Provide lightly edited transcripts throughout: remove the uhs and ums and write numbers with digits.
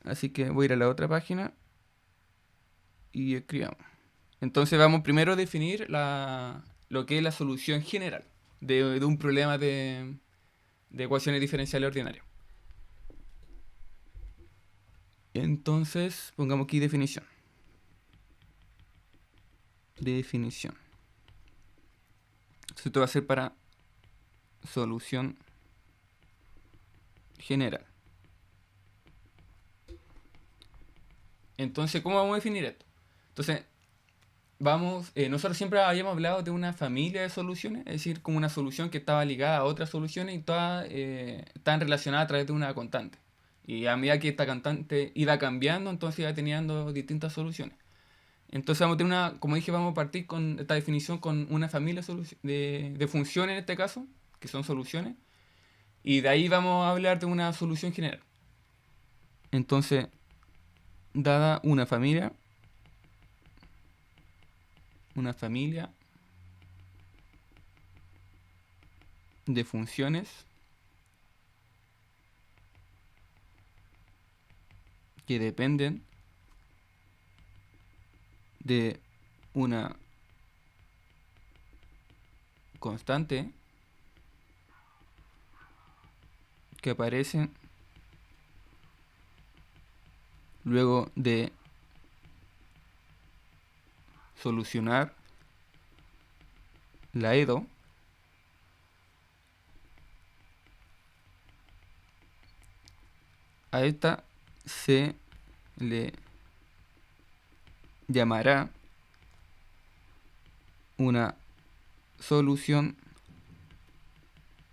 Así que voy a ir a la otra página y escribamos. Entonces vamos primero a definir lo que es la solución general de un problema de ecuaciones diferenciales ordinarias. Entonces pongamos aquí definición. Definición. Esto va a ser para solución general. Entonces, ¿cómo vamos a definir esto? Entonces, nosotros siempre habíamos hablado de una familia de soluciones, es decir, como una solución que estaba ligada a otras soluciones y todas estaban relacionadas a través de una constante. Y a medida que esta constante iba cambiando, entonces iba teniendo distintas soluciones. Entonces vamos a tener como dije, vamos a partir con esta definición con una familia de funciones en este caso, que son soluciones, y de ahí vamos a hablar de una solución general. Entonces, dada una familia de funciones que dependen de una constante que aparece luego de solucionar la EDO a esta se le llamará una solución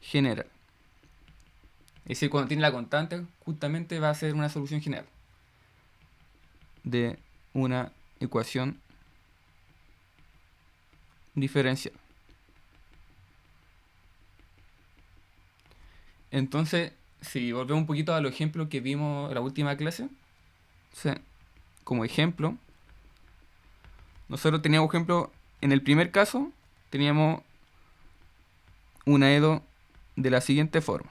general. Es decir, cuando tiene la constante, justamente va a ser una solución general de una ecuación diferencial. Entonces, si volvemos un poquito a los ejemplos que vimos en la última clase, o sea, como ejemplo, nosotros teníamos ejemplo, en el primer caso, teníamos una EDO de la siguiente forma,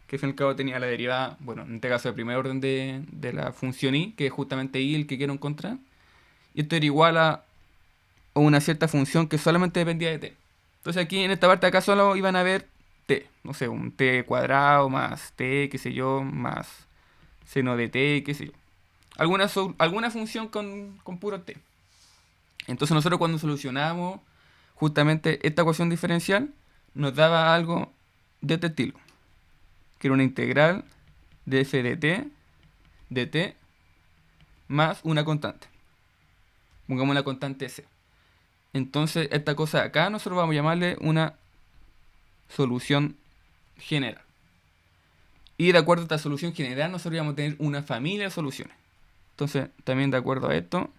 que al fin y al cabo tenía la derivada, bueno, en este caso de primer orden de la función y, que es justamente y el que quiero encontrar, y esto era igual a una cierta función que solamente dependía de t. Entonces aquí en esta parte de acá solo iban a ver t, no sé, un t cuadrado más t, qué sé yo, más seno de t, qué sé yo. Alguna función con puro t. Entonces nosotros cuando solucionábamos justamente esta ecuación diferencial, nos daba algo de este estilo, que era una integral de f de t más una constante. Pongamos la constante c. Entonces esta cosa de acá nosotros vamos a llamarle una solución general. Y de acuerdo a esta solución general nosotros vamos a tener una familia de soluciones. Entonces también de acuerdo a esto,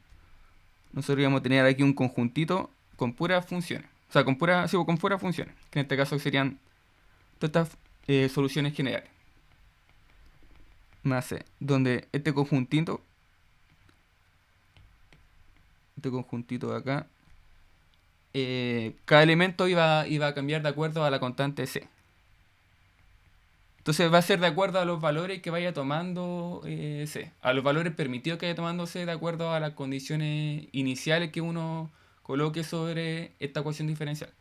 nosotros vamos a tener aquí un conjuntito con puras funciones. O sea, con puras funciones. Que en este caso serían todas estas soluciones generales. Más C. Donde este conjuntito de acá, cada elemento iba a cambiar de acuerdo a la constante C. Entonces va a ser de acuerdo a los valores que vaya tomando C, a los valores permitidos que vaya tomando C de acuerdo a las condiciones iniciales que uno coloque sobre esta ecuación diferencial.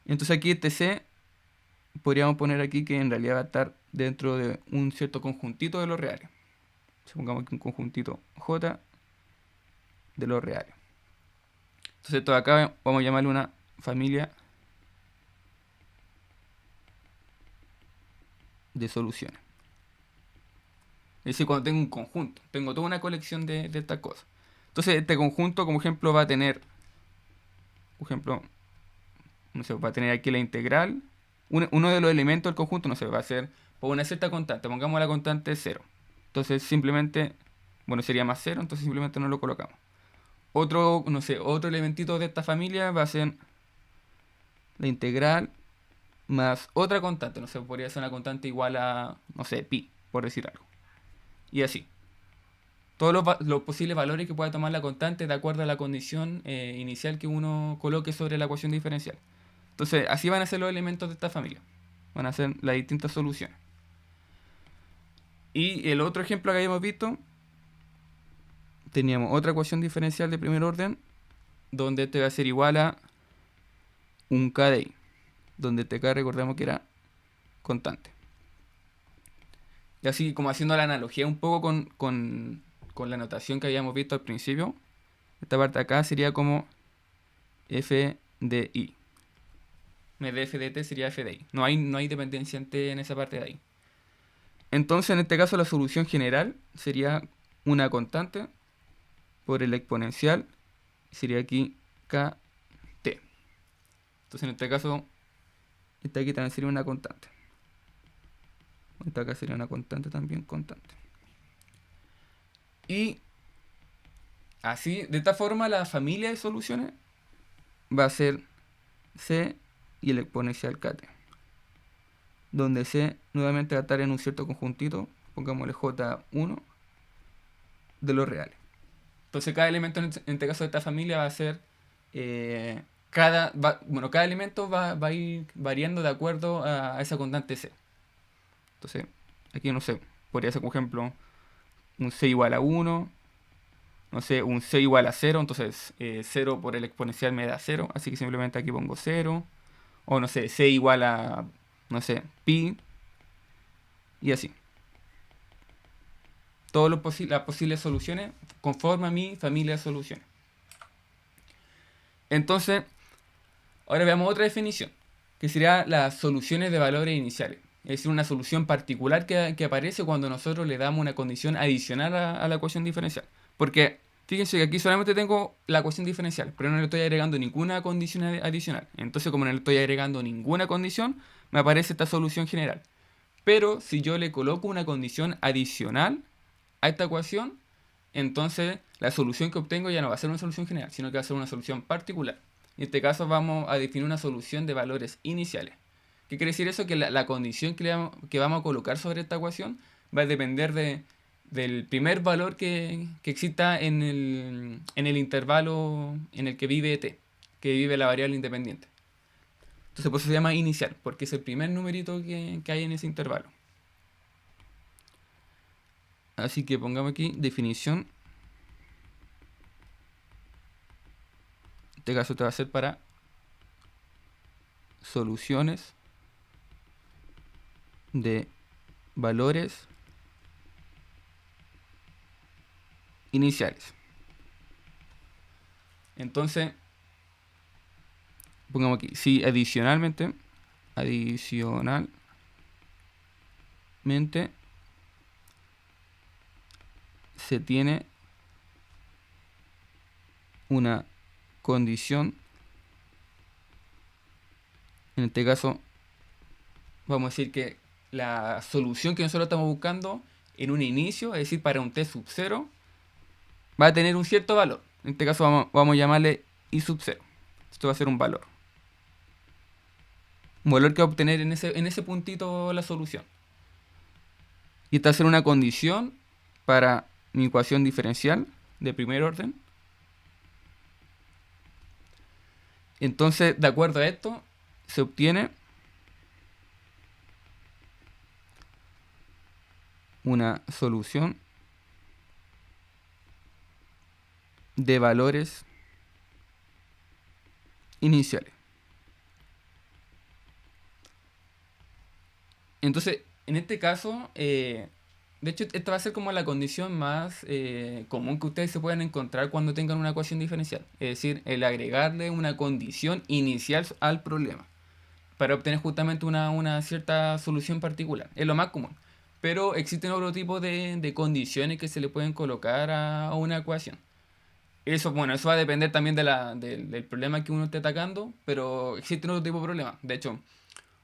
Entonces aquí este C podríamos poner aquí que en realidad va a estar dentro de un cierto conjuntito de los reales. Supongamos que un conjuntito J de los reales. Entonces esto de acá vamos a llamarle una familia de soluciones. Es decir, cuando tengo un conjunto, tengo toda una colección de estas cosas. Entonces este conjunto, como ejemplo, va a tener, por ejemplo, no sé, va a tener aquí la integral. Uno de los elementos del conjunto, no sé, va a ser por una cierta constante. Pongamos la constante 0. Entonces simplemente, bueno, sería más 0, entonces simplemente no lo colocamos. Otro, no sé, otro elementito de esta familia va a ser la integral más otra constante. No sé, podría ser una constante igual a, no sé, pi, por decir algo. Y así. Todos los posibles valores que pueda tomar la constante de acuerdo a la condición inicial que uno coloque sobre la ecuación diferencial. Entonces, así van a ser los elementos de esta familia. Van a ser las distintas soluciones. Y el otro ejemplo que habíamos visto, teníamos otra ecuación diferencial de primer orden, donde este va a ser igual a un k de i, donde TK recordamos que era constante. Y así como haciendo la analogía un poco con la notación que habíamos visto al principio, esta parte de acá sería como f de i. En vez de f de t sería f de i. No hay dependencia en t en esa parte de ahí. Entonces en este caso la solución general sería una constante por el exponencial. Sería aquí kt. Entonces en este caso, esta aquí también sería una constante. Esta acá sería una constante también, constante. Y así, de esta forma, la familia de soluciones va a ser c y el exponencial kt. Donde c nuevamente va a estar en un cierto conjuntito, pongámosle j1, de los reales. Entonces cada elemento en este caso de esta familia va a ser... cada elemento va a ir variando de acuerdo a esa constante c. Entonces, aquí no sé, podría ser por ejemplo un c igual a 1, no sé, un c igual a 0, entonces 0 por el exponencial me da 0, así que simplemente aquí pongo 0, o no sé, c igual a, no sé, pi, y así. Todas las posibles soluciones conforme a mi familia de soluciones. Entonces, ahora veamos otra definición, que sería las soluciones de valores iniciales. Es decir, una solución particular que aparece cuando nosotros le damos una condición adicional a la ecuación diferencial. Porque fíjense que aquí solamente tengo la ecuación diferencial, pero no le estoy agregando ninguna condición adicional. Entonces, como no le estoy agregando ninguna condición, me aparece esta solución general. Pero si yo le coloco una condición adicional a esta ecuación, entonces la solución que obtengo ya no va a ser una solución general, sino que va a ser una solución particular. En este caso vamos a definir una solución de valores iniciales. ¿Qué quiere decir eso? Que la condición que vamos a colocar sobre esta ecuación va a depender del primer valor que exista en el intervalo en el que vive t, que vive la variable independiente. Entonces por eso se llama inicial, porque es el primer numerito que hay en ese intervalo. Así que pongamos aquí definición. En este caso te va a ser para soluciones de valores iniciales. Entonces, pongamos aquí, si adicionalmente se tiene una condición, en este caso vamos a decir que la solución que nosotros estamos buscando en un inicio, es decir, para un t sub 0, va a tener un cierto valor. En este caso vamos a llamarle i sub 0. Esto va a ser un valor. Un valor que va a obtener en ese puntito la solución. Y esta va a ser una condición para mi ecuación diferencial de primer orden. Entonces, de acuerdo a esto, se obtiene una solución de valores iniciales. Entonces, en este caso, de hecho, esta va a ser como la condición más común que ustedes se puedan encontrar cuando tengan una ecuación diferencial. Es decir, el agregarle una condición inicial al problema para obtener justamente una cierta solución particular. Es lo más común. Pero existen otro tipo de condiciones que se le pueden colocar a una ecuación. Eso, bueno, eso va a depender también del problema que uno esté atacando, pero existen otro tipo de problemas. De hecho,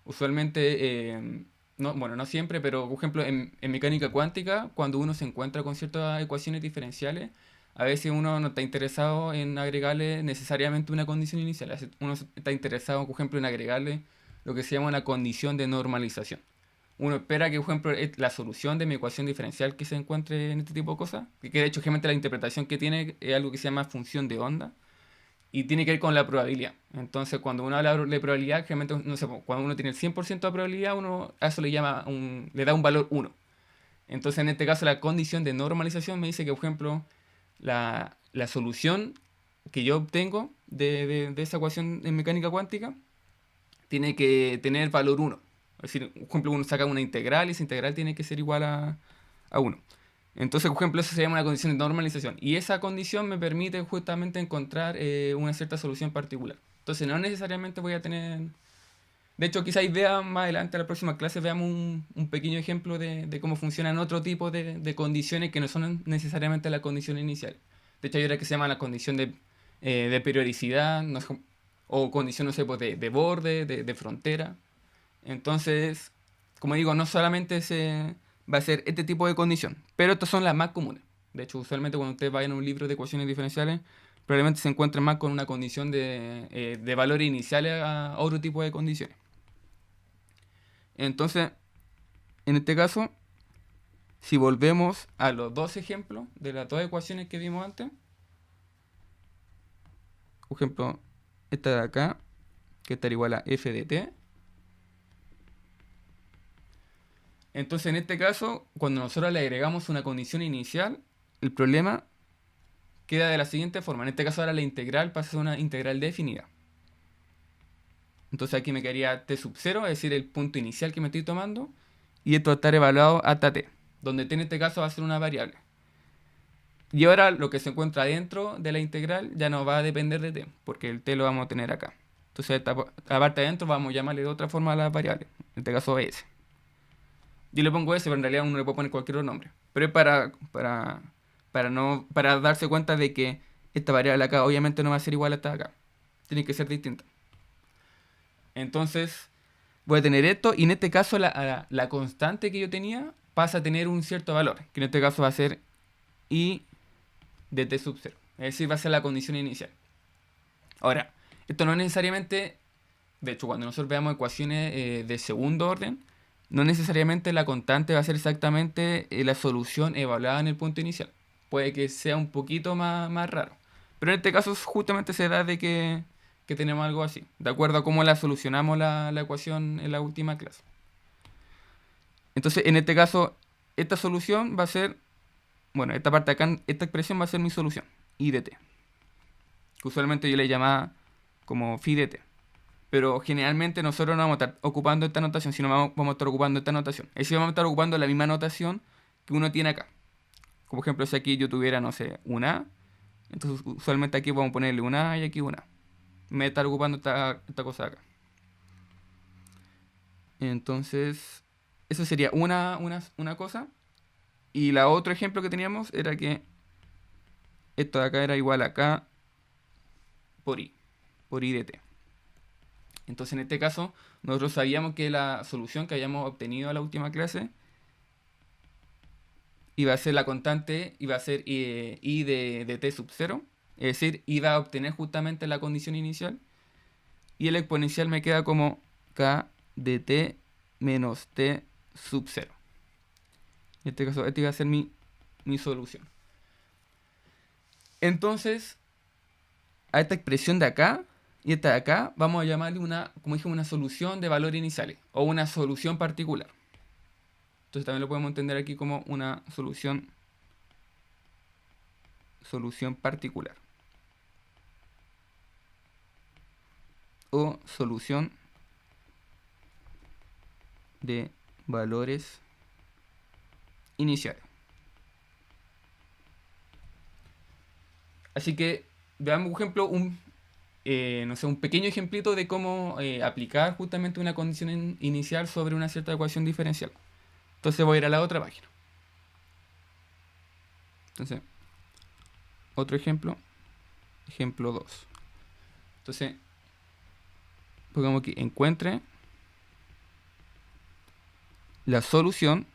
usualmente, no siempre, pero por ejemplo en mecánica cuántica, cuando uno se encuentra con ciertas ecuaciones diferenciales, a veces uno no está interesado en agregarle necesariamente una condición inicial. Uno está interesado, por ejemplo, en agregarle lo que se llama una condición de normalización. Uno espera que, por ejemplo, la solución de mi ecuación diferencial que se encuentre en este tipo de cosas, que de hecho, generalmente la interpretación que tiene es algo que se llama función de onda, y tiene que ver con la probabilidad. Entonces, cuando uno habla de probabilidad, generalmente, no sé, cuando uno tiene el 100% de probabilidad, uno a eso le da un valor 1. Entonces, en este caso, la condición de normalización me dice que, por ejemplo, la solución que yo obtengo de esa ecuación en mecánica cuántica tiene que tener valor 1. Es decir, por ejemplo, uno saca una integral y esa integral tiene que ser igual a 1. Entonces, por ejemplo, eso se llama una condición de normalización. Y esa condición me permite justamente encontrar una cierta solución particular. Entonces, no necesariamente voy a tener... De hecho, quizás vean más adelante, en la próxima clase, veamos un pequeño ejemplo de cómo funcionan otro tipo de condiciones que no son necesariamente la condición inicial. De hecho, hay otra que se llama la condición de periodicidad, no sé, o condición, no sé, pues de borde, de frontera. Entonces, como digo, no solamente va a ser este tipo de condición, pero estas son las más comunes. De hecho, usualmente cuando ustedes vayan a un libro de ecuaciones diferenciales, probablemente se encuentren más con una condición de valores iniciales a otro tipo de condiciones. Entonces, en este caso, si volvemos a los dos ejemplos de las dos ecuaciones que vimos antes, por ejemplo, esta de acá, que estaría igual a f de t. Entonces, en este caso, cuando nosotros le agregamos una condición inicial, el problema queda de la siguiente forma. En este caso, ahora la integral pasa a ser una integral definida. Entonces aquí me quedaría t sub 0, es decir, el punto inicial que me estoy tomando, y esto va a estar evaluado hasta t, donde t en este caso va a ser una variable. Y ahora lo que se encuentra dentro de la integral ya no va a depender de t, porque el t lo vamos a tener acá. Entonces esta parte de adentro vamos a llamarle de otra forma a la variable, en este caso s. Yo le pongo s, pero en realidad uno le puede poner cualquier otro nombre. Pero es para darse cuenta de que esta variable acá obviamente no va a ser igual a esta de acá. Tiene que ser distinta. Entonces voy a tener esto, y en este caso la constante que yo tenía pasa a tener un cierto valor, que en este caso va a ser i de t sub 0. Es decir, va a ser la condición inicial. Ahora, esto no necesariamente, de hecho, cuando nosotros veamos ecuaciones de segundo orden, no necesariamente la constante va a ser exactamente la solución evaluada en el punto inicial. Puede que sea un poquito más raro. Pero en este caso justamente se da de que tenemos algo así, de acuerdo a cómo la solucionamos la ecuación en la última clase. Entonces, en este caso, esta solución va a ser, bueno, esta parte acá, esta expresión va a ser mi solución, i de t. Que usualmente yo le llamaba como phi de t. Pero generalmente nosotros no vamos a estar ocupando esta notación, sino vamos a estar ocupando esta notación. Es decir, vamos a estar ocupando la misma notación que uno tiene acá. Como ejemplo, si aquí yo tuviera, no sé, una A, entonces usualmente aquí vamos a ponerle una A y aquí una A. Me estar ocupando esta cosa de acá. Entonces, eso sería una cosa. Y la otro ejemplo que teníamos era que esto de acá era igual a k por i de t. Entonces, en este caso, nosotros sabíamos que la solución que habíamos obtenido en la última clase iba a ser la constante, iba a ser i de t sub 0. Es decir, iba a obtener justamente la condición inicial. Y el exponencial me queda como k de t menos t sub 0. En este caso, esta iba a ser mi solución. Entonces, a esta expresión de acá y esta de acá, vamos a llamarle como dije, una solución de valores iniciales o una solución particular. Entonces también lo podemos entender aquí como una solución particular. O solución de valores iniciales. Así que veamos, por ejemplo, no sé, un pequeño ejemplito de cómo aplicar justamente una condición inicial sobre una cierta ecuación diferencial. Entonces voy a ir a la otra página. Entonces, otro ejemplo. Ejemplo 2. Entonces, pongamos aquí, encuentre la solución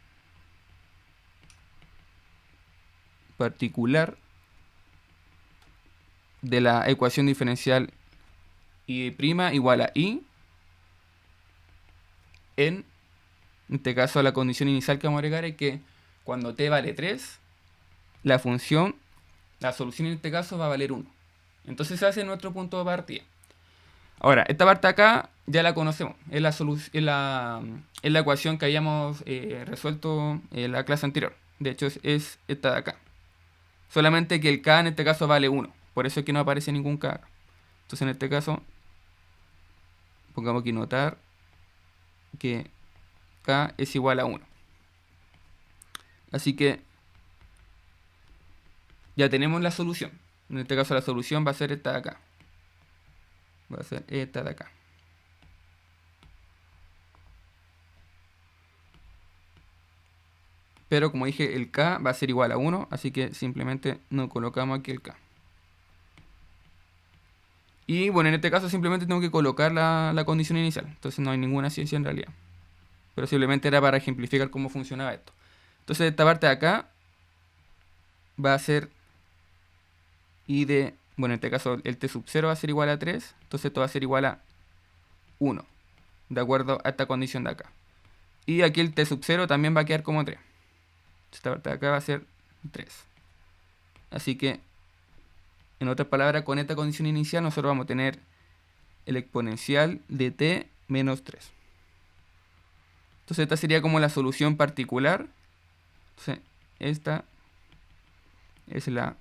particular de la ecuación diferencial y' igual a i en este caso la condición inicial que vamos a agregar es que cuando t vale 3, la solución en este caso va a valer 1. Entonces se hace nuestro punto de partida. Ahora, esta parte acá ya la conocemos. Es la ecuación que habíamos resuelto en la clase anterior. De hecho, es esta de acá. Solamente que el k en este caso vale 1. Por eso es que no aparece ningún k. Entonces en este caso, pongamos aquí notar que k es igual a 1. Así que ya tenemos la solución. En este caso la solución va a ser esta de acá. Va a ser esta de acá. Pero como dije, el k va a ser igual a 1, así que simplemente no colocamos aquí el k. Y bueno, en este caso simplemente tengo que colocar la condición inicial. Entonces no hay ninguna ciencia en realidad. Pero simplemente era para ejemplificar cómo funcionaba esto. Entonces esta parte de acá va a ser y de, bueno, en este caso el t sub 0 va a ser igual a 3. Entonces esto va a ser igual a 1. De acuerdo a esta condición de acá. Y aquí el t sub 0 también va a quedar como 3. Esta parte de acá va a ser 3. Así que, en otras palabras, con esta condición inicial nosotros vamos a tener el exponencial de t menos 3. Entonces esta sería como la solución particular. Entonces esta es la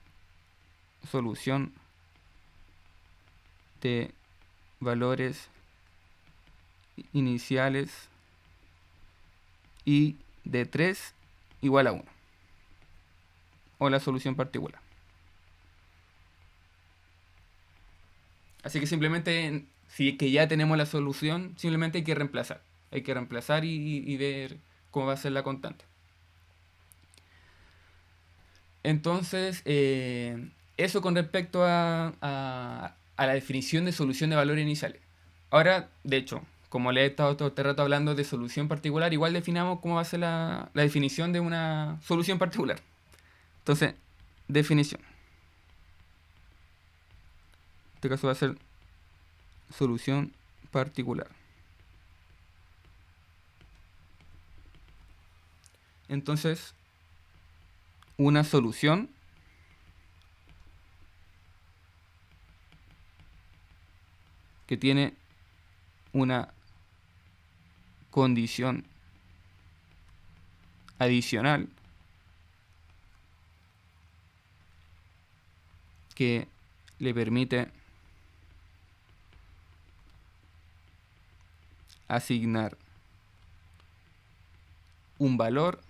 solución de valores iniciales y de 3 igual a 1. O la solución particular. Así que simplemente, si es que ya tenemos la solución, simplemente hay que reemplazar. Hay que reemplazar y ver cómo va a ser la constante. Entonces, eso con respecto a la definición de solución de valores iniciales. Ahora, de hecho, como le he estado todo este rato hablando de solución particular, igual definamos cómo va a ser la definición de una solución particular. Entonces, definición. En este caso va a ser solución particular. Entonces, una solución que tiene una condición adicional que le permite asignar un valor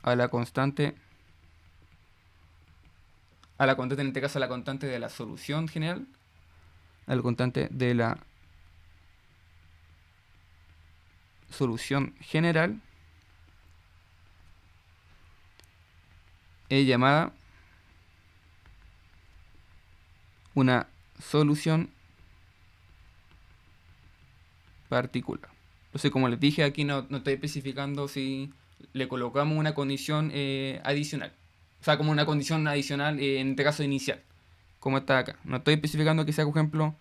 a la constante, en este caso a la constante de la solución general, a la constante de la solución general, es llamada una solución particular. Entonces, como les dije, aquí no estoy especificando si le colocamos una condición adicional. O sea, como una condición adicional, en este caso inicial, como está acá. No estoy especificando que sea, por ejemplo,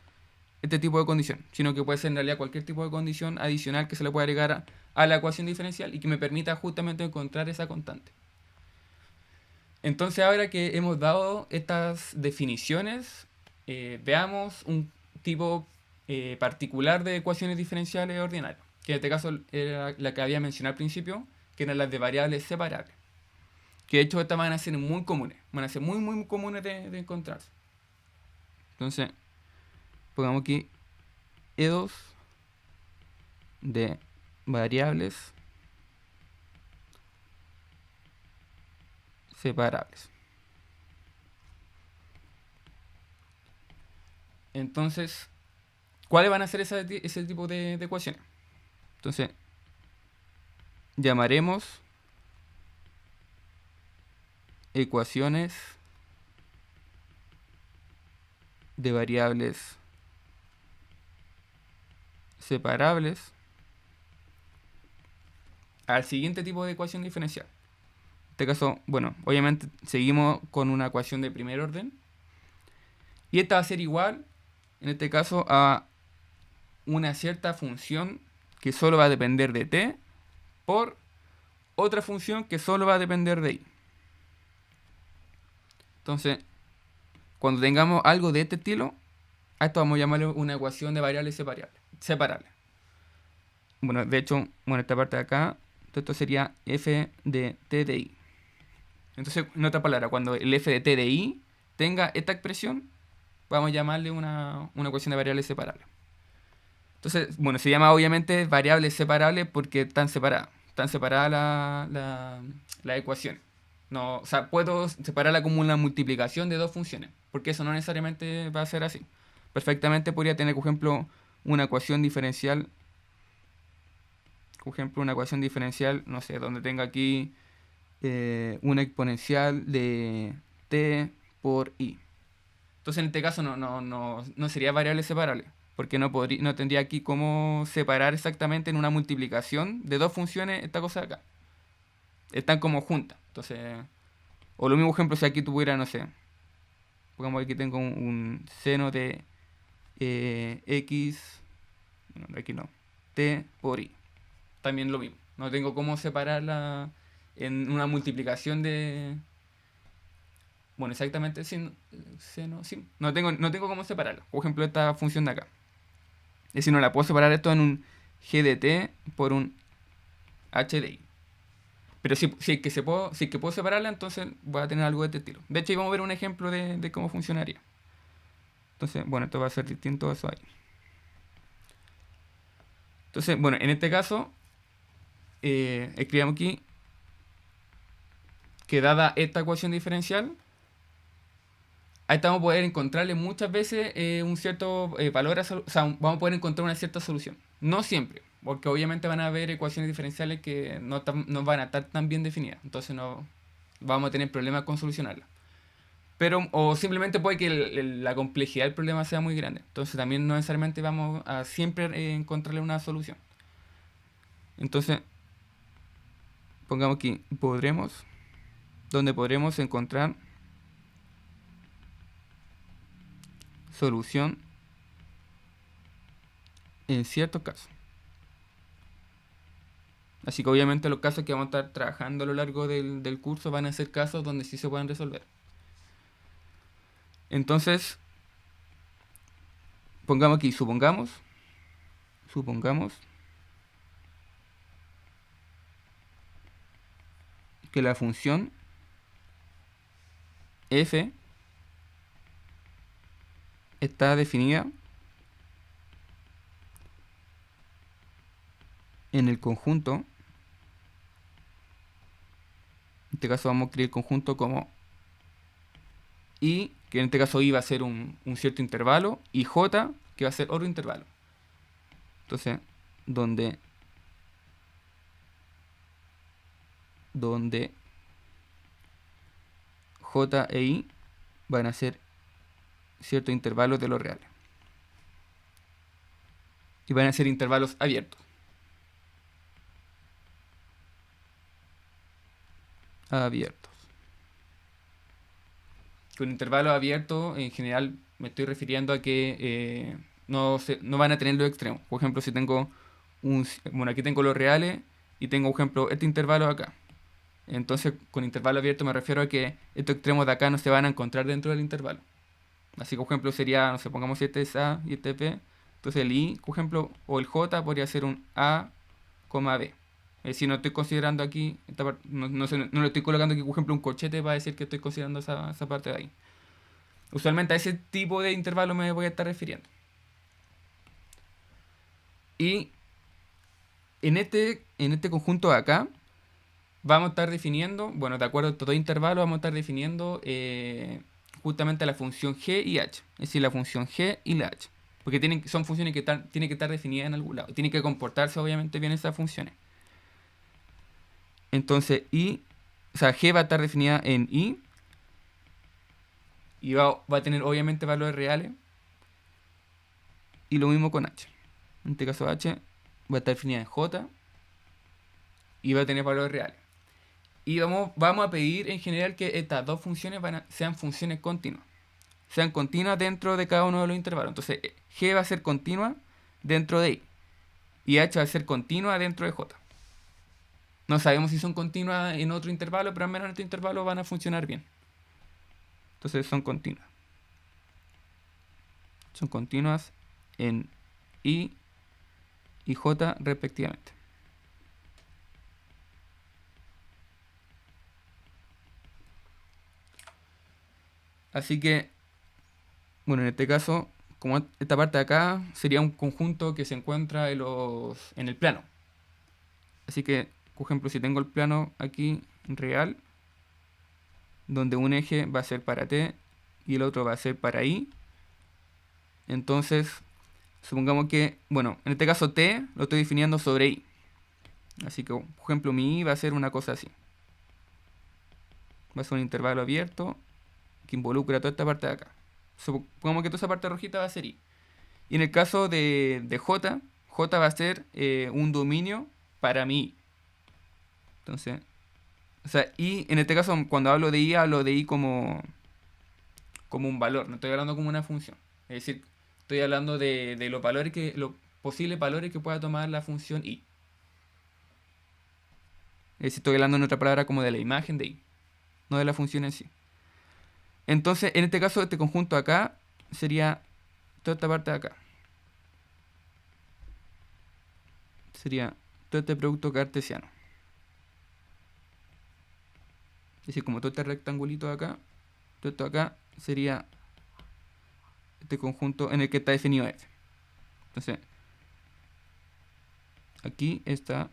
este tipo de condición, sino que puede ser en realidad cualquier tipo de condición adicional que se le pueda agregar a la ecuación diferencial y que me permita justamente encontrar esa constante. Entonces, ahora que hemos dado estas definiciones, veamos un tipo particular de ecuaciones diferenciales ordinarias, que en este caso era la que había mencionado al principio, que eran las de variables separables. Que de hecho estas van a ser muy comunes, van a ser muy muy comunes de encontrarse. Entonces, pongamos aquí E2 de variables separables. Entonces, ¿cuáles van a ser ese tipo de ecuaciones? Entonces, llamaremos ecuaciones de variables separables al siguiente tipo de ecuación diferencial. En este caso, bueno, obviamente seguimos con una ecuación de primer orden. Y esta va a ser igual, en este caso, a una cierta función que solo va a depender de t por otra función que solo va a depender de i. Entonces, cuando tengamos algo de este estilo, a esto vamos a llamarle una ecuación de variables separables. separable. Bueno, de hecho, bueno, esta parte de acá, esto sería f de t de i. Entonces, en otra palabra, cuando el f de t de i tenga esta expresión, vamos a llamarle una ecuación de variables separables. Entonces, bueno, se llama obviamente variables separables porque están separadas. Están separadas las ecuaciones. No, o sea, puedo separarla como una multiplicación de dos funciones, porque eso no necesariamente va a ser así. Perfectamente podría tener, por ejemplo, una ecuación diferencial. Por ejemplo, una ecuación diferencial, no sé, donde tenga aquí una exponencial de t por i. Entonces, en este caso no sería variable separable, porque no tendría aquí cómo separar exactamente en una multiplicación de dos funciones esta cosa de acá. Están como juntas. Entonces, o lo mismo ejemplo si aquí tuviera, no sé, pongamos aquí tengo un seno de x, bueno, aquí no, t por i. También lo mismo. No tengo cómo separarla en una multiplicación de... Bueno, exactamente, sí, seno, sí. No tengo cómo separarla. Por ejemplo, esta función de acá. Es decir, no la puedo separar esto en un g de t por un h de i. Pero si es que si es que puedo separarla, entonces voy a tener algo de este estilo. De hecho, ahí vamos a ver un ejemplo de cómo funcionaría. Entonces, bueno, esto va a ser distinto a eso ahí. Entonces, bueno, en este caso, escribamos aquí que dada esta ecuación diferencial, a esta vamos a poder encontrarle muchas veces un cierto valor, o sea, vamos a poder encontrar una cierta solución. No siempre, porque obviamente van a haber ecuaciones diferenciales que no van a estar tan bien definidas. Entonces no vamos a tener problemas con solucionarlas. Pero, o simplemente puede que la complejidad del problema sea muy grande. Entonces también no necesariamente vamos a siempre encontrarle una solución. Entonces, pongamos aquí, donde podremos encontrar solución en ciertos casos. Así que obviamente los casos que vamos a estar trabajando a lo largo del curso van a ser casos donde sí se pueden resolver. Entonces, pongamos aquí, supongamos que la función f está definida en el conjunto. En este caso vamos a escribir el conjunto como i, que en este caso i va a ser un cierto intervalo, y j, que va a ser otro intervalo. Entonces, donde j e i van a ser ciertos intervalos de los reales. Y van a ser intervalos abiertos. Con intervalos abiertos, en general, me estoy refiriendo a que no van a tener los extremos. Por ejemplo, si tengo bueno, aquí tengo los reales y tengo, por ejemplo, este intervalo acá. Entonces, con intervalo abierto me refiero a que estos extremos de acá no se van a encontrar dentro del intervalo. Así que, por ejemplo, sería, no sé, pongamos si este es A y este es B. Entonces el I, por ejemplo, o el J podría ser un A, B. Es decir, no estoy considerando aquí, no le estoy colocando aquí, por ejemplo, un corchete para decir que estoy considerando esa parte de ahí. Usualmente a ese tipo de intervalo me voy a estar refiriendo. Y en este conjunto de acá, vamos a estar definiendo, bueno, de acuerdo a todo intervalo, vamos a estar definiendo justamente la función g y h. Es decir, la función g y la h. Porque son funciones que tienen que estar definidas en algún lado. Tienen que comportarse obviamente bien esas funciones. Entonces, g va a estar definida en i. Y va a tener obviamente valores reales. Y lo mismo con h. En este caso h va a estar definida en j. Y va a tener valores reales. Y vamos a pedir en general que estas dos funciones sean funciones continuas. Sean continuas dentro de cada uno de los intervalos. Entonces, g va a ser continua dentro de i. Y h va a ser continua dentro de j. No sabemos si son continuas en otro intervalo, pero al menos en este intervalo van a funcionar bien. Entonces son continuas. Son continuas en i y j respectivamente. Así que, bueno, en este caso, como esta parte de acá sería un conjunto que se encuentra en el plano. Así que, por ejemplo, si tengo el plano aquí real, donde un eje va a ser para t y el otro va a ser para i, entonces, supongamos que, bueno, en este caso t lo estoy definiendo sobre i. Así que, por ejemplo, mi i va a ser una cosa así. Va a ser un intervalo abierto que involucra toda esta parte de acá. Supongamos que toda esa parte rojita va a ser i. Y en el caso de j, j va a ser un dominio para mi i. Entonces, o sea, i, en este caso, cuando hablo de i como un valor, no estoy hablando como una función. Es decir, estoy hablando de los posibles valores que pueda tomar la función i. Es decir, estoy hablando en otra palabra como de la imagen de i, no de la función en sí. Entonces, en este caso, este conjunto acá sería toda esta parte de acá. Sería todo este producto cartesiano. Es decir, como todo este rectangulito de acá, todo esto acá sería este conjunto en el que está definido f. Entonces, aquí está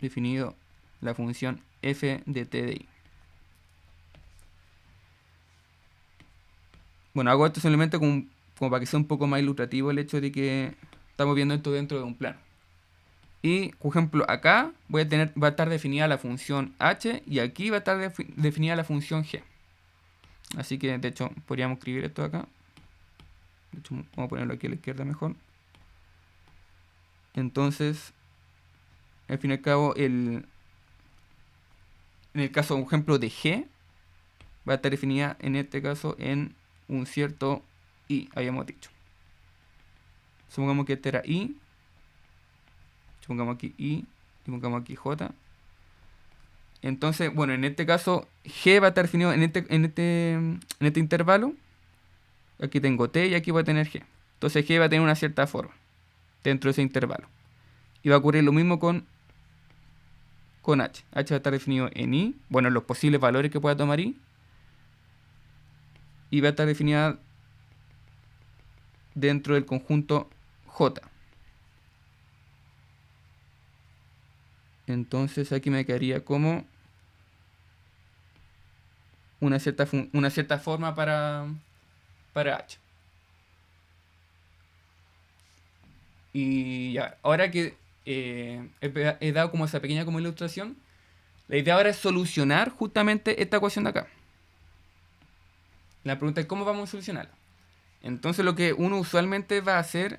definido la función f de t de i. Bueno, hago esto simplemente como para que sea un poco más ilustrativo el hecho de que estamos viendo esto dentro de un plano. Y, por ejemplo, acá va a estar definida la función h y aquí va a estar definida la función g. Así que, de hecho, podríamos escribir esto acá. De hecho, vamos a ponerlo aquí a la izquierda mejor. Entonces, al fin y al cabo, en el caso, por ejemplo, de g, va a estar definida en este caso en un cierto i, habíamos dicho. Supongamos que este era i. Pongamos aquí i y pongamos aquí j. Entonces, bueno, en este caso g va a estar definido en este intervalo. Aquí tengo t y aquí voy a tener g. Entonces g va a tener una cierta forma dentro de ese intervalo. Y va a ocurrir lo mismo con h. H va a estar definido en i, bueno, los posibles valores que pueda tomar i. Y va a estar definida dentro del conjunto j. Entonces aquí me quedaría como una cierta forma para h. Y ya, ahora que he dado como esa pequeña como ilustración, la idea ahora es solucionar justamente esta ecuación de acá. La pregunta es cómo vamos a solucionarla. Entonces lo que uno usualmente va a hacer,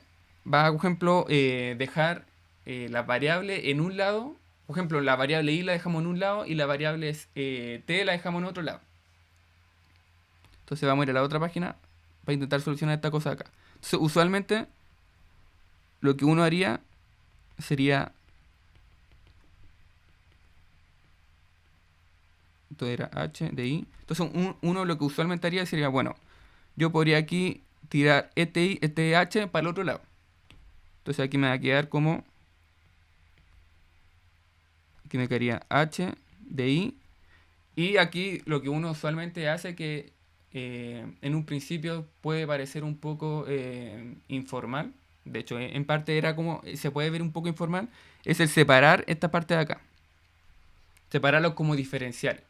por ejemplo, dejar la variable en un lado. Por ejemplo, la variable i la dejamos en un lado y la variable t la dejamos en otro lado. Entonces vamos a ir a la otra página para intentar solucionar esta cosa de acá. Entonces, usualmente lo que uno haría sería... Esto era h de i. Entonces uno lo que usualmente haría sería, bueno, yo podría aquí tirar este h para el otro lado. Entonces aquí me va a quedar como... Aquí me quedaría h de i. Y aquí lo que uno usualmente hace que en un principio puede parecer un poco informal. De hecho, en parte era como, se puede ver un poco informal, es el separar esta parte de acá. Separarlos como diferenciales.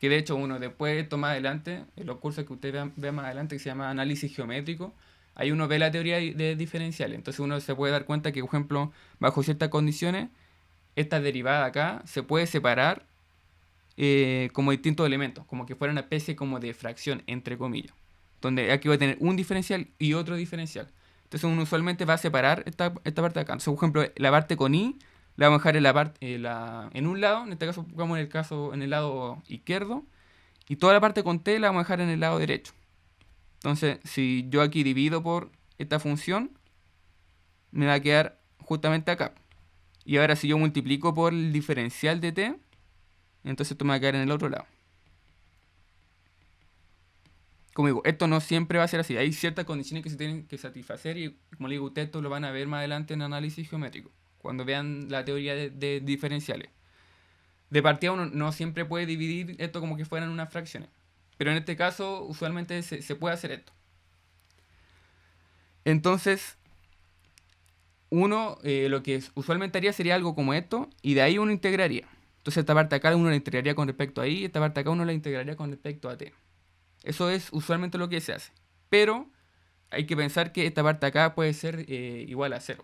Que de hecho uno después toma adelante, en los cursos que usted vea más adelante, que se llama análisis geométrico, ahí uno ve la teoría de diferenciales. Entonces uno se puede dar cuenta que, por ejemplo, bajo ciertas condiciones, esta derivada acá se puede separar como distintos elementos, como que fuera una especie como de fracción, entre comillas. Donde aquí va a tener un diferencial y otro diferencial. Entonces uno usualmente va a separar esta parte de acá. Entonces, por ejemplo, la parte con i la vamos a dejar en un lado, en este caso pongamos en el lado izquierdo, y toda la parte con t la vamos a dejar en el lado derecho. Entonces, si yo aquí divido por esta función, me va a quedar justamente acá. Y ahora si yo multiplico por el diferencial de t, entonces esto me va a quedar en el otro lado. como digo, esto no siempre va a ser así. Hay ciertas condiciones que se tienen que satisfacer y, como le digo, ustedes esto lo van a ver más adelante en análisis geométrico, cuando vean la teoría de diferenciales. De partida uno no siempre puede dividir esto como que fueran unas fracciones. Pero en este caso, usualmente se puede hacer esto. Entonces, uno lo que usualmente haría sería algo como esto, y de ahí uno integraría. Entonces esta parte acá uno la integraría con respecto a y esta parte acá uno la integraría con respecto a t. Eso es usualmente lo que se hace. Pero hay que pensar que esta parte acá puede ser igual a 0.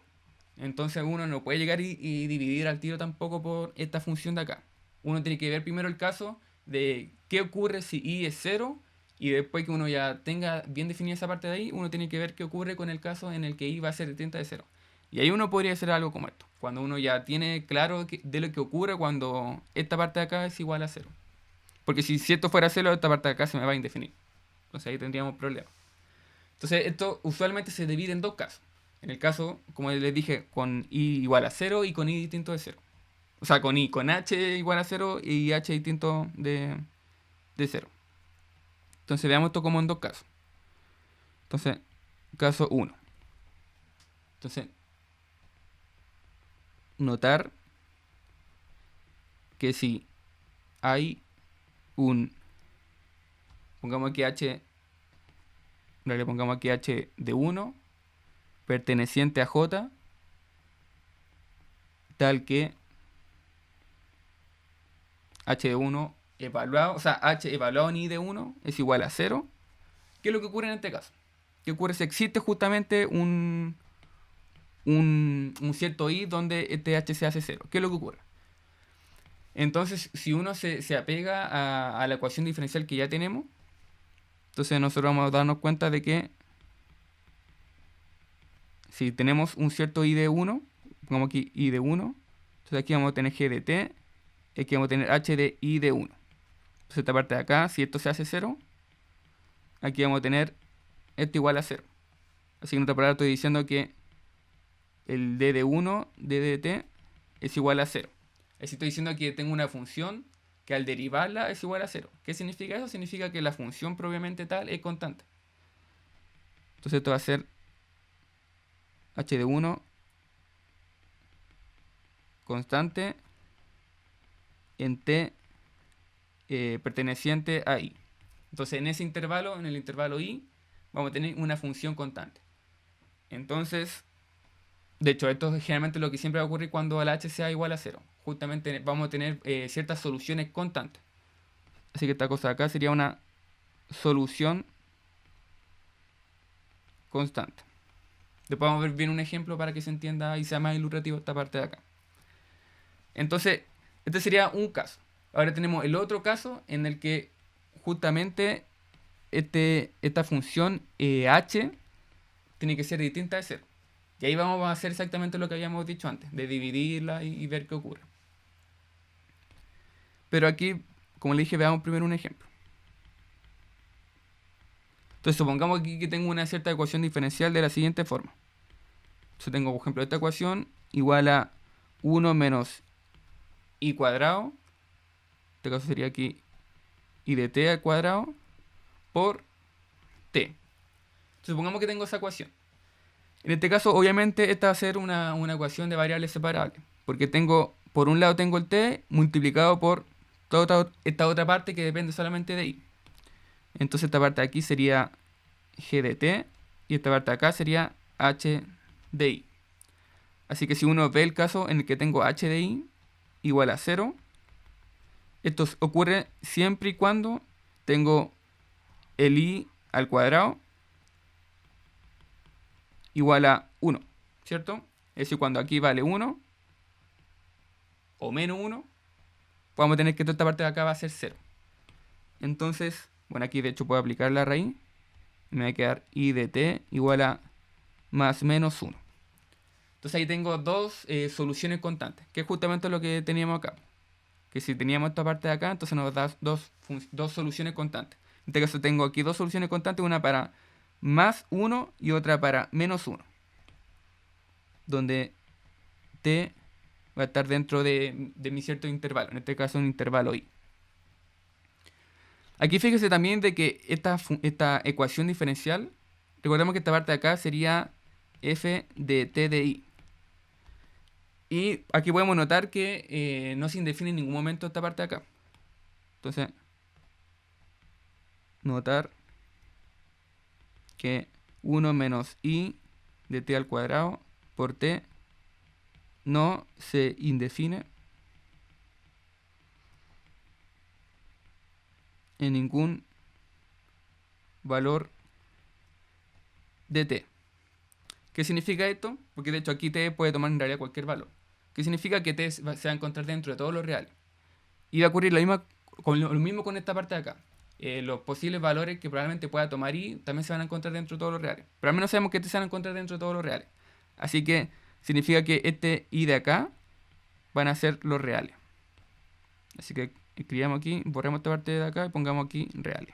Entonces uno no puede llegar y dividir al tiro tampoco por esta función de acá. Uno tiene que ver primero el caso de qué ocurre si y es 0, y después que uno ya tenga bien definida esa parte de ahí, uno tiene que ver qué ocurre con el caso en el que y va a ser distinta de 0. Y ahí uno podría hacer algo como esto, cuando uno ya tiene claro de lo que ocurre cuando esta parte de acá es igual a 0. Porque si esto fuera 0, esta parte de acá se me va a indefinir. Entonces ahí tendríamos problemas. Entonces esto usualmente se divide en dos casos. En el caso, como les dije, con i igual a 0 y con i distinto de 0. O sea, con h igual a 0 y h distinto de 0. Entonces veamos esto como en dos casos. Entonces, caso 1. Entonces, notar que si hay un... Pongamos aquí h... Le pongamos aquí h de 1 perteneciente a j, tal que h de 1 evaluado, o sea, h evaluado en i de 1 es igual a 0. ¿Qué es lo que ocurre en este caso? ¿Qué ocurre si existe justamente un cierto i donde este h se hace 0? ¿Qué es lo que ocurre? Entonces, si uno se apega a la ecuación diferencial que ya tenemos, entonces nosotros vamos a darnos cuenta de que si tenemos un cierto i de 1, pongamos aquí i de 1, entonces aquí vamos a tener g de t, y aquí vamos a tener h de i de 1. Entonces esta parte de acá, si esto se hace 0, aquí vamos a tener esto igual a 0. Así que en otra palabra estoy diciendo que el d de 1, d de t, es igual a 0. Así estoy diciendo que tengo una función que al derivarla es igual a 0. ¿Qué significa eso? Significa que la función propiamente tal es constante. Entonces esto va a ser h de 1 constante en t perteneciente a i. Entonces en ese intervalo, en el intervalo i, vamos a tener una función constante. Entonces, de hecho, esto es generalmente lo que siempre va a ocurrir cuando la h sea igual a 0. Justamente vamos a tener ciertas soluciones constantes. Así que esta cosa de acá sería una solución constante. Después vamos a ver bien un ejemplo para que se entienda y sea más ilustrativo esta parte de acá. Entonces, este sería un caso. Ahora tenemos el otro caso en el que justamente esta función h tiene que ser distinta de 0. Y ahí vamos a hacer exactamente lo que habíamos dicho antes, de dividirla y ver qué ocurre. Pero aquí, como le dije, veamos primero un ejemplo. Entonces supongamos aquí que tengo una cierta ecuación diferencial de la siguiente forma. Entonces tengo, por ejemplo, esta ecuación igual a 1 menos i cuadrado. En este caso sería aquí i de t al cuadrado por t. Entonces, supongamos que tengo esa ecuación. En este caso, obviamente, esta va a ser una ecuación de variables separables. Porque tengo, por un lado tengo el t multiplicado por toda esta otra parte que depende solamente de i. Entonces esta parte de aquí sería g de t y esta parte de acá sería h de i. Así que si uno ve el caso en el que tengo h de i igual a 0, esto ocurre siempre y cuando tengo el i al cuadrado igual a 1, ¿cierto? Es decir, cuando aquí vale 1 o menos 1, vamos a tener que toda esta parte de acá va a ser 0. Entonces, bueno, aquí de hecho puedo aplicar la raíz. Me va a quedar i de t igual a más menos 1. Entonces ahí tengo dos soluciones constantes, que es justamente lo que teníamos acá. Que si teníamos esta parte de acá, entonces nos da dos soluciones constantes. En este caso tengo aquí dos soluciones constantes, una para más 1 y otra para menos 1. Donde t va a estar dentro de mi cierto intervalo, en este caso un intervalo i. Aquí fíjese también de que esta ecuación diferencial, recordemos que esta parte de acá sería f de t de i. Y aquí podemos notar que no se indefine en ningún momento esta parte de acá. Entonces, notar que 1 menos i de t al cuadrado por t no se indefine en ningún valor de t. ¿Qué significa esto? Porque de hecho aquí t puede tomar en realidad cualquier valor. ¿Qué significa? Que t se va a encontrar dentro de todos los reales. Y va a ocurrir lo mismo con esta parte de acá. Los posibles valores que probablemente pueda tomar i también se van a encontrar dentro de todos los reales. Pero al menos sabemos que t se van a encontrar dentro de todos los reales. Así que significa que este i de acá van a ser los reales. Así que escribamos aquí, borremos esta parte de acá y pongamos aquí reales.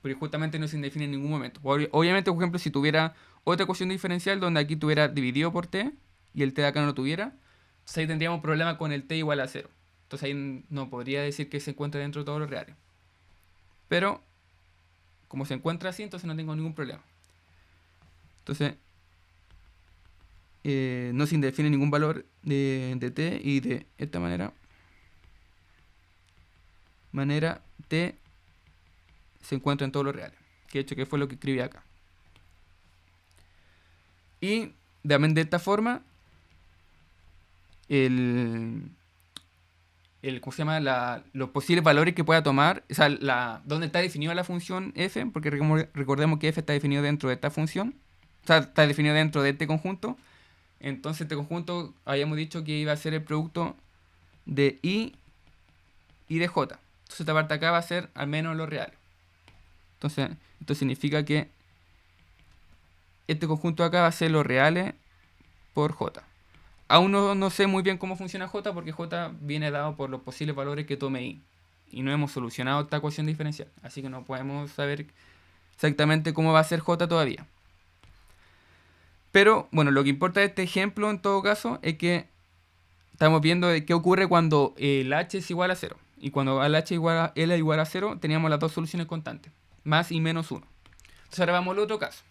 Porque justamente no se indefine en ningún momento. Obviamente, por ejemplo, si tuviera otra ecuación diferencial donde aquí tuviera dividido por t y el t de acá no lo tuviera, entonces ahí tendríamos problema con el t igual a 0. Entonces ahí no podría decir que se encuentra dentro de todos los reales. Pero, como se encuentra así, entonces no tengo ningún problema. Entonces, no se indefine ningún valor de t y de esta manera t se encuentra en todos los reales. Que de hecho que fue lo que escribí acá. Y también de esta forma, ¿cómo se llama? Los posibles valores que pueda tomar, o sea, donde está definida la función f, porque recordemos que f está definido dentro de esta función, o sea, está definido dentro de este conjunto. Entonces este conjunto habíamos dicho que iba a ser el producto de i y de j. Entonces esta parte acá va a ser al menos los reales. Entonces esto significa que este conjunto acá va a ser los reales por j. Aún no sé muy bien cómo funciona j, porque j viene dado por los posibles valores que tome i. Y no hemos solucionado esta ecuación diferencial. Así que no podemos saber exactamente cómo va a ser j todavía. Pero, bueno, lo que importa de este ejemplo en todo caso es que estamos viendo de qué ocurre cuando el h es igual a 0. Y cuando el h L igual a 0, teníamos las dos soluciones constantes. Más y menos 1. Entonces ahora vamos al otro caso.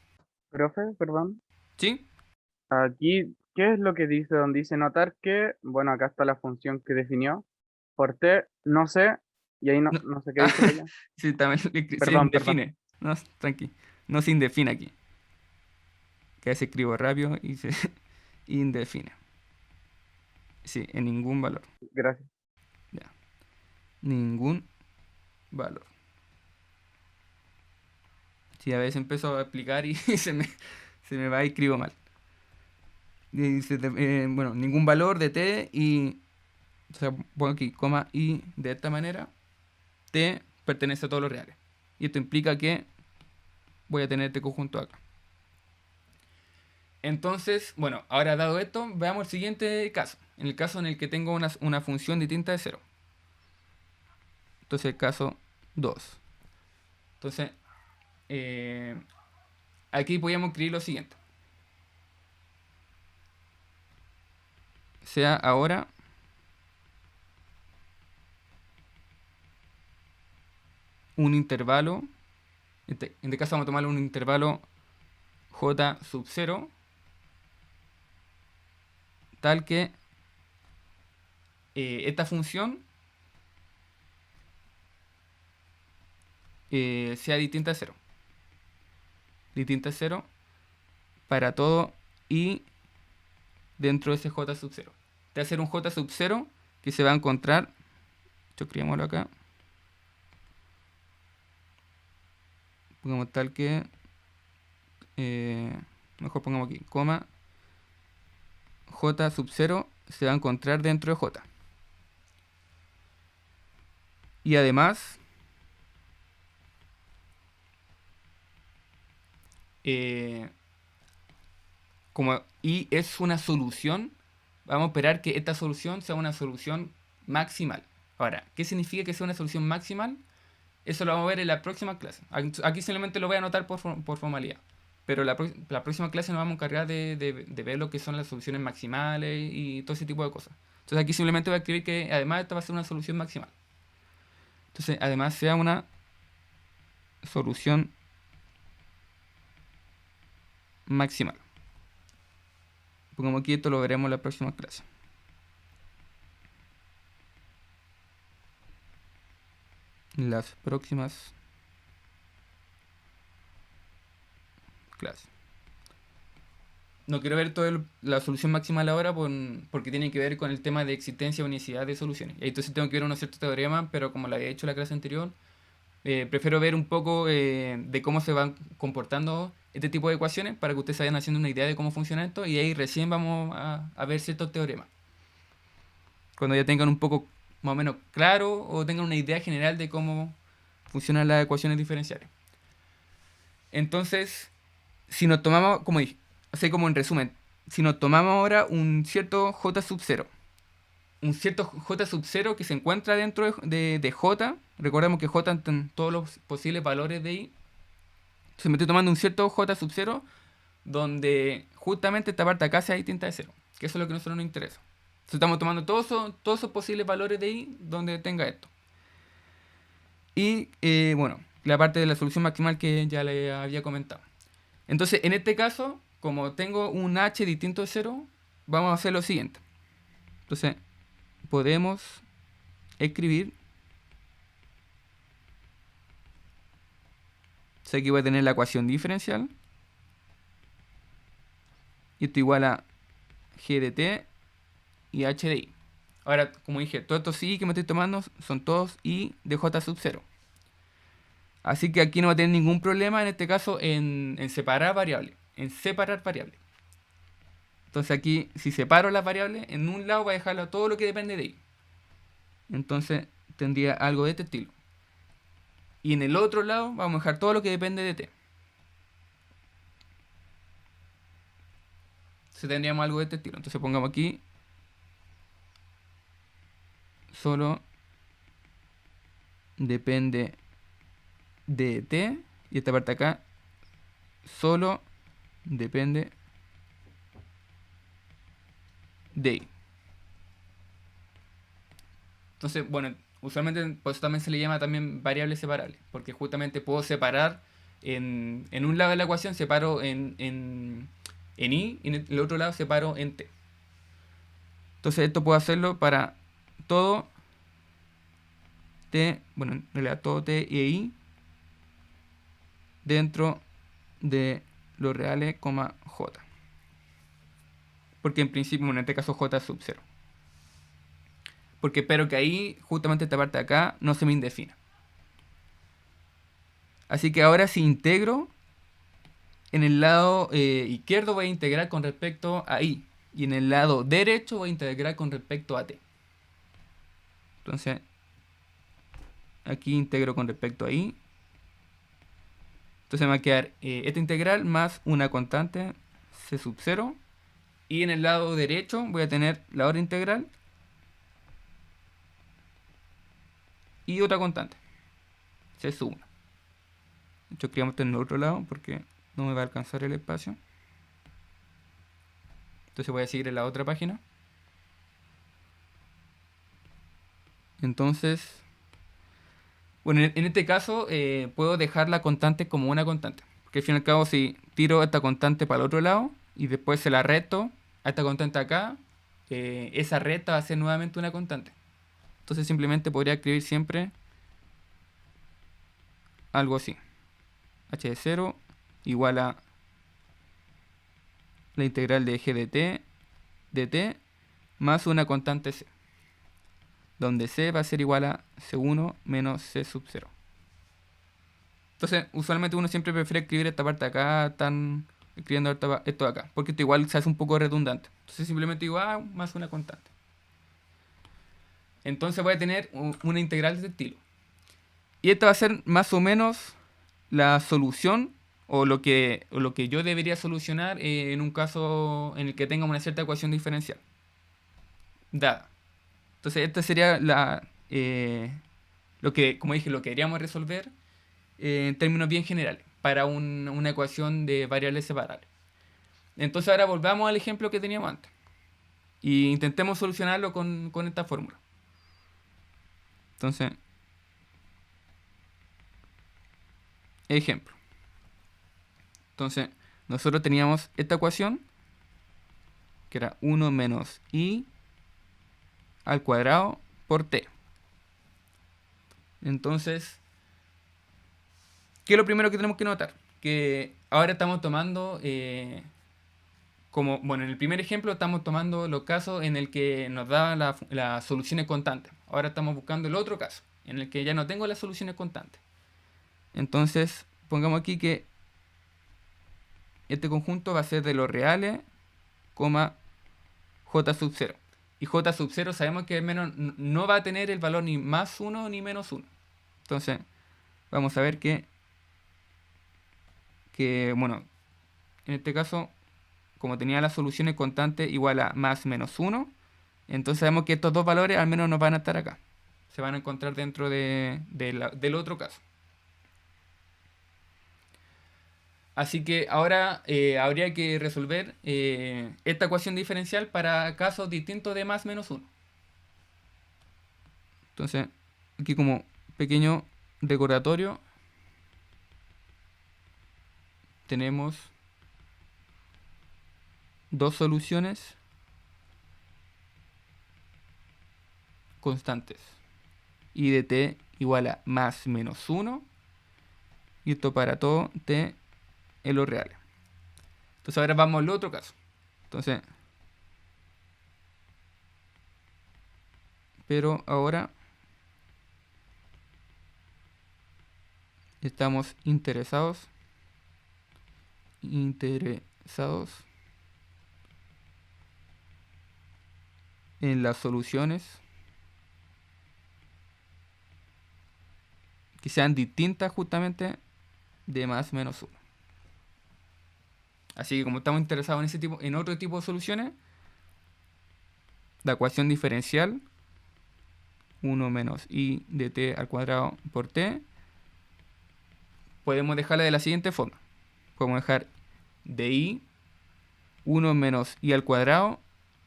Profe, perdón. ¿Sí? Aquí, ¿qué es lo que dice? Donde dice notar que, bueno, acá está la función que definió. Por t, no sé, y ahí no, No. no sé qué dice para allá. Sí, también se Perdón, perdón. indefine. No, tranqui. No se indefine aquí. Que a veces escribo rápido y se indefine. Sí, en ningún valor. Gracias. Ya. Ningún valor. Sí, a veces empiezo a explicar y se me va y escribo mal. Y dice, bueno, ningún valor de t y... O sea, pongo aquí, coma, y de esta manera, t pertenece a todos los reales. Y esto implica que voy a tener este conjunto acá. Entonces, bueno, ahora dado esto, veamos el siguiente caso. En el caso en el que tengo una función distinta de 0. Entonces, caso 2. Entonces, aquí podríamos escribir lo siguiente. Sea ahora un intervalo, en este caso vamos a tomar un intervalo j sub 0, tal que esta función sea distinta a 0. Distinta a 0 para todo y dentro de ese j sub 0. Te va a ser un j sub 0 que se va a encontrar, yo escribámoslo acá, pongamos tal que, mejor pongamos aquí, coma, j sub 0 se va a encontrar dentro de j. Y además, como i es una solución, vamos a esperar que esta solución sea una solución maximal. Ahora, ¿qué significa que sea una solución maximal? Eso lo vamos a ver en la próxima clase. Aquí simplemente lo voy a anotar por formalidad. Pero la próxima clase nos vamos a encargar de ver lo que son las soluciones maximales y todo ese tipo de cosas. Entonces aquí simplemente voy a escribir que además esta va a ser una solución maximal. Entonces, además sea una solución maximal. Pongamos aquí, esto lo veremos en la próxima clase. Las próximas clases. No quiero ver toda la solución maximal ahora porque tiene que ver con el tema de existencia o unicidad de soluciones. Y entonces tengo que ver unos ciertos teoremas, pero como lo había hecho en la clase anterior, prefiero ver un poco de cómo se van comportando este tipo de ecuaciones para que ustedes se vayan haciendo una idea de cómo funciona esto y ahí recién vamos a ver ciertos teoremas. Cuando ya tengan un poco más o menos claro o tengan una idea general de cómo funcionan las ecuaciones diferenciales. Entonces, si nos tomamos, como dije, así como en resumen, si nos tomamos ahora un cierto j sub 0, un cierto j sub 0 que se encuentra dentro de j, recordemos que j están todos los posibles valores de i, entonces me estoy tomando un cierto j sub 0 donde justamente esta parte acá sea distinta de 0, que eso es lo que a nosotros nos interesa. Entonces estamos tomando todos esos posibles valores de i donde tenga esto. Y bueno, la parte de la solución maximal que ya le había comentado. Entonces, en este caso, como tengo un h distinto de 0, vamos a hacer lo siguiente. Entonces, podemos escribir. Sé que voy a tener la ecuación diferencial. Y esto igual a g de t y h de i. Ahora, como dije, todos estos i que me estoy tomando son todos i de j sub 0. Así que aquí no va a tener ningún problema en este caso en separar variables. En separar variables. Entonces aquí, si separo las variables, en un lado voy a dejarlo todo lo que depende de i. Entonces tendría algo de este estilo. Y en el otro lado vamos a dejar todo lo que depende de t. Entonces tendríamos algo de este estilo. Entonces pongamos aquí solo depende de t. Y esta parte acá solo depende de i. Entonces, bueno, usualmente por eso también se le llama también variables separables, porque justamente puedo separar en un lado de la ecuación, separo en i, y en el otro lado separo en t. Entonces esto puedo hacerlo para todo t, bueno, en realidad todo t e i dentro de los reales, j. Porque en principio, bueno, en este caso j sub 0. Porque espero que ahí, justamente esta parte de acá, no se me indefina. Así que ahora si integro, en el lado izquierdo voy a integrar con respecto a i. Y en el lado derecho voy a integrar con respecto a t. Entonces, aquí integro con respecto a i. Entonces me va a quedar esta integral más una constante c sub 0. Y en el lado derecho voy a tener la otra integral y otra constante, c sub 1. De hecho, escribamos esto en el otro lado porque no me va a alcanzar el espacio. Entonces voy a seguir en la otra página. Entonces, bueno, en este caso puedo dejar la constante como una constante. Porque al fin y al cabo, si tiro esta constante para el otro lado y después se la resto a esta constante acá, esa recta va a ser nuevamente una constante. Entonces simplemente podría escribir siempre algo así. h de 0 igual a la integral de g de t más una constante c, donde c va a ser igual a c1 menos c sub 0. Entonces, usualmente uno siempre prefiere escribir esta parte acá, están escribiendo esto de acá, porque esto igual se hace un poco redundante. Entonces simplemente digo más una constante. Entonces voy a tener una integral de este estilo. Y esta va a ser más o menos la solución o lo que yo debería solucionar en un caso en el que tenga una cierta ecuación diferencial dada. Entonces esta sería lo que, como dije, lo que queríamos resolver en términos bien generales para una ecuación de variables separables. Entonces ahora volvamos al ejemplo que teníamos antes y intentemos solucionarlo con esta fórmula. Entonces ejemplo. Entonces, nosotros teníamos esta ecuación, que era 1 menos i al cuadrado por t. Entonces, ¿qué es lo primero que tenemos que notar? Que ahora estamos tomando, bueno, en el primer ejemplo estamos tomando los casos en el que nos da las soluciones constantes. Ahora estamos buscando el otro caso, en el que ya no tengo las soluciones constantes. Entonces, pongamos aquí que este conjunto va a ser de los reales, j sub 0. Y j sub 0 sabemos que no va a tener el valor ni más 1 ni menos 1. Entonces, vamos a ver que bueno, en este caso, como tenía las soluciones constantes igual a más menos 1, entonces sabemos que estos dos valores al menos no van a estar acá. Se van a encontrar dentro del otro caso. Así que ahora habría que resolver esta ecuación diferencial para casos distintos de más menos 1. Entonces, aquí como pequeño recordatorio, tenemos dos soluciones constantes. I de t igual a más menos 1. Y esto para todo t en los reales. Entonces ahora vamos al otro caso. Entonces, pero ahora estamos interesados en las soluciones que sean distintas justamente de más menos 1. Así que como estamos interesados en otro tipo de soluciones, la ecuación diferencial 1 menos i de t al cuadrado por t, podemos dejarla de la siguiente forma. Podemos dejar de i 1 menos i al cuadrado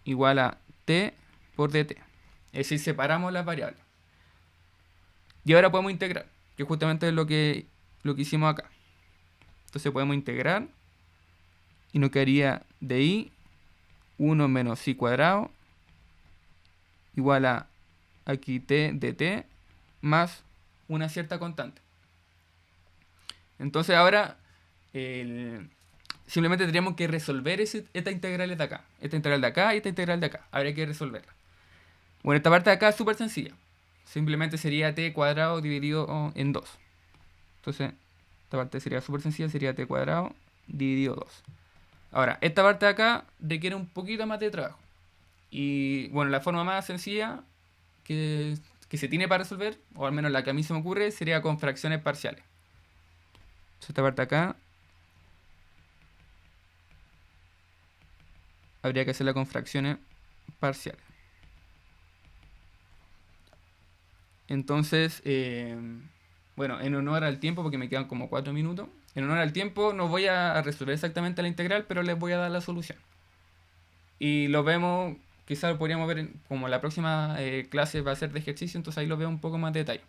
igual a t por dt. Es decir, separamos las variables. Y ahora podemos integrar, que justamente es lo que hicimos acá. Entonces podemos integrar y nos quedaría de i 1 menos i cuadrado igual a aquí t dt más una cierta constante. Entonces ahora simplemente tendríamos que resolver esta integral de acá. Esta integral de acá y esta integral de acá. Habría que resolverla. Bueno, esta parte de acá es súper sencilla. Simplemente sería t cuadrado dividido en 2. Entonces, esta parte sería súper sencilla. Sería t cuadrado dividido 2. Ahora, esta parte de acá requiere un poquito más de trabajo. Y bueno, la forma más sencilla que se tiene para resolver, o al menos la que a mí se me ocurre, sería con fracciones parciales. Entonces, esta parte de acá habría que hacerla con fracciones parciales. Entonces, bueno, en honor al tiempo, porque me quedan como 4 minutos, en honor al tiempo no voy a resolver exactamente la integral, pero les voy a dar la solución. Y lo vemos, quizás lo podríamos ver como la próxima clase va a ser de ejercicio, entonces ahí lo veo un poco más de detalle.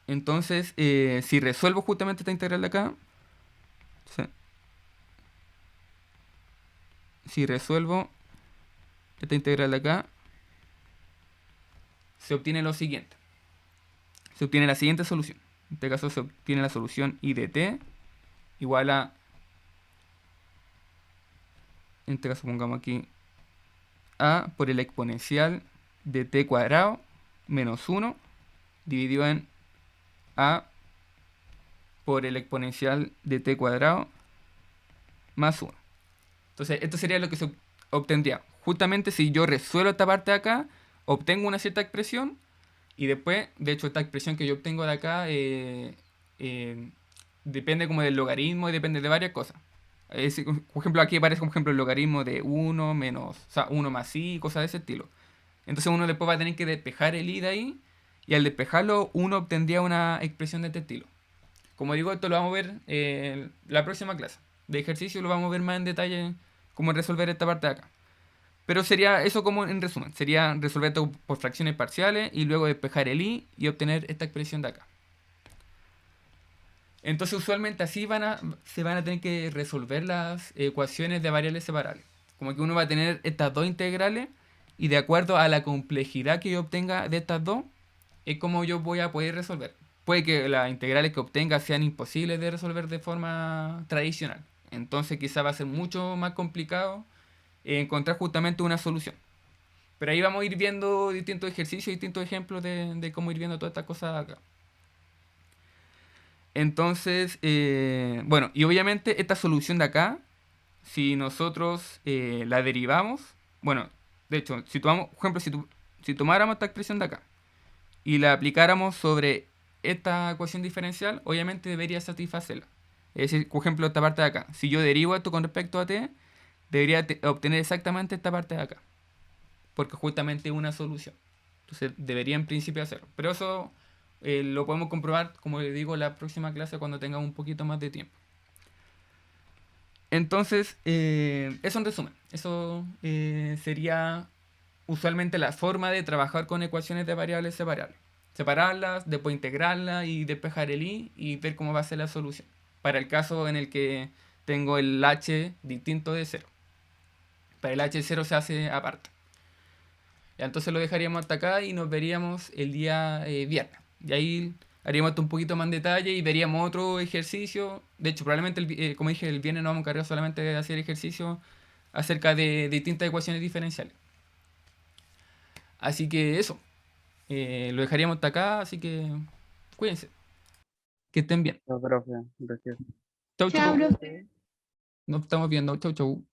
Entonces, si resuelvo justamente esta integral de acá, si resuelvo esta integral de acá, se obtiene lo siguiente. Se obtiene la siguiente solución. En este caso se obtiene la solución i de t igual a, en este caso pongamos aquí, a por el exponencial de t cuadrado menos 1 dividido en a por el exponencial de t cuadrado más 1. Entonces esto sería lo que se obtendría. Justamente si yo resuelvo esta parte de acá, obtengo una cierta expresión. Y después, de hecho, esta expresión que yo obtengo de acá depende como del logaritmo y depende de varias cosas. Por ejemplo, aquí aparece como ejemplo el logaritmo de 1 menos, o sea, 1 más i, cosas de ese estilo. Entonces uno después va a tener que despejar el i de ahí, y al despejarlo uno obtendría una expresión de este estilo. Como digo, esto lo vamos a ver en la próxima clase. De ejercicio lo vamos a ver más en detalle cómo resolver esta parte de acá. Pero sería eso como en resumen. Sería resolver esto por fracciones parciales y luego despejar el i y obtener esta expresión de acá. Entonces usualmente así se van a tener que resolver las ecuaciones de variables separables. Como que uno va a tener estas dos integrales y de acuerdo a la complejidad que yo obtenga de estas dos, es como yo voy a poder resolver. Puede que las integrales que obtenga sean imposibles de resolver de forma tradicional. Entonces quizá va a ser mucho más complicado encontrar justamente una solución. Pero ahí vamos a ir viendo distintos ejercicios, distintos ejemplos de cómo ir viendo todas estas cosas acá. Entonces, bueno, y obviamente esta solución de acá, si nosotros la derivamos, bueno, de hecho, si tomamos, por ejemplo, si tomáramos esta expresión de acá y la aplicáramos sobre esta ecuación diferencial, obviamente debería satisfacerla. Es decir, por ejemplo, esta parte de acá. Si yo derivo esto con respecto a t, debería obtener exactamente esta parte de acá. Porque justamente es una solución. Entonces debería en principio hacerlo. Pero eso lo podemos comprobar, como les digo, en la próxima clase cuando tengamos un poquito más de tiempo. Entonces, eso en resumen. Eso sería usualmente la forma de trabajar con ecuaciones de variables separables. Separarlas, después integrarlas y despejar el i y ver cómo va a ser la solución. Para el caso en el que tengo el h distinto de 0. Para el h0 se hace aparte. Ya, entonces lo dejaríamos hasta acá y nos veríamos el día viernes. Y ahí haríamos esto un poquito más en detalle y veríamos otro ejercicio. De hecho, probablemente, como dije, el viernes nos vamos a encargar solamente de hacer ejercicio acerca de distintas ecuaciones diferenciales. Así que eso. Lo dejaríamos hasta acá, así que cuídense. Que estén bien. Chao, profe. Gracias. Chau, Chao, chau. profe. Nos estamos viendo. Chau, chau.